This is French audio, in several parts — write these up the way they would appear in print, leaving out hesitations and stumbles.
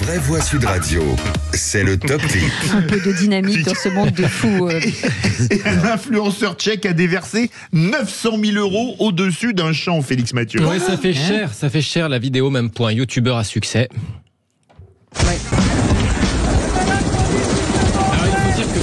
vraie voix Sud Radio, c'est le top tip. Un peu de dynamique dans ce monde de fous. Un influenceur tchèque a déversé 900 000 € au-dessus d'un champ, Félix Mathieu. Oui, ça fait cher la vidéo, même pour un youtubeur à succès. Ouais.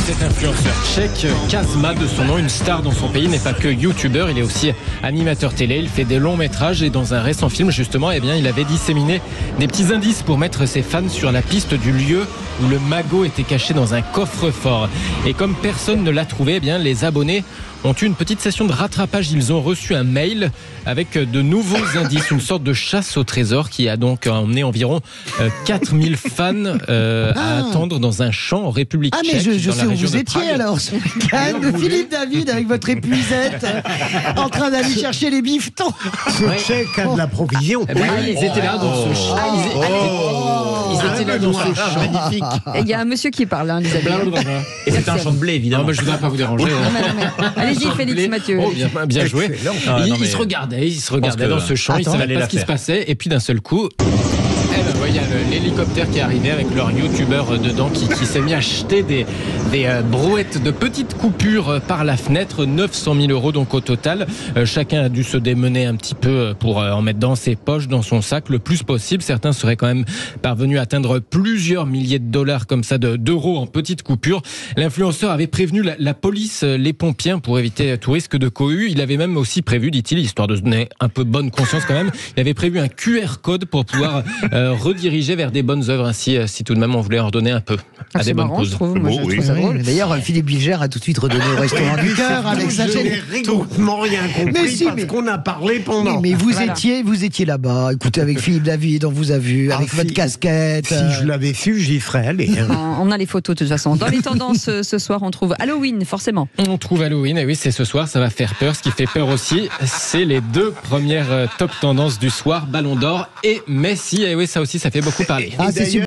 Cet influenceur tchèque, Kazma de son nom, une star dans son pays, n'est pas que youtubeur, il est aussi animateur télé, il fait des longs métrages et dans un récent film justement, il avait disséminé des petits indices pour mettre ses fans sur la piste du lieu où le magot était caché dans un coffre-fort. Et comme personne ne l'a trouvé, les abonnés ont eu une petite session de rattrapage. Ils ont reçu un mail avec de nouveaux indices, une sorte de chasse au trésor qui a donc emmené environ 4000 fans à attendre dans un champ en République tchèque. Ah mais je sais où vous étiez Prague. alors, ce week-end. Philippe David avec votre épuisette en train d'aller chercher les bifetons. Le Tchèque a de la provision. Ils étaient là dans ce champ. Ils étaient là dans ce champ. Magnifique. Il y a un monsieur qui parle, les amis. Et c'est un champ de blé, évidemment. Non, mais je ne voudrais pas vous déranger. Allez-y, Félix Mathieu. Oh, bien joué. Il se regardait dans ce champ, il ne savait pas ce qui se passait, et puis d'un seul coup, il y a l'hélicoptère qui est arrivé avec leur youtubeur dedans qui s'est mis à jeter des brouettes de petites coupures par la fenêtre, 900 000 € donc au total. Chacun a dû se démener un petit peu pour en mettre dans ses poches, dans son sac, le plus possible. Certains seraient quand même parvenus à atteindre plusieurs milliers de dollars comme ça, d'euros en petites coupures. L'influenceur avait prévenu la police, les pompiers pour éviter tout risque de cohue. Il avait même aussi prévu, dit-il, histoire de se donner un peu bonne conscience quand même, il avait prévu un QR code pour pouvoir rediriger vers des bonnes œuvres, ainsi si tout de même on voulait en donner un peu à des bonnes marrant, causes. je trouve. Moi, je trouve ça drôle. D'ailleurs, Philippe Bilger a tout de suite redonné au restaurant du cœur avec sa Je chaîne. n'ai rigoureusement rien compris Mais si, parce qu'on a parlé pendant. Mais vous étiez là-bas. Écoutez, avec Philippe David, on vous a vu, avec votre casquette. Si je l'avais su, j'y serais allé. On a les photos de toute façon. Dans les tendances ce soir, on trouve Halloween, forcément. On trouve Halloween, et oui, c'est ce soir, ça va faire peur. Ce qui fait peur aussi, c'est les deux premières top tendances du soir, Ballon d'Or et Messi. Et oui, ça aussi, ça fait beaucoup parler. Ah, c'est super.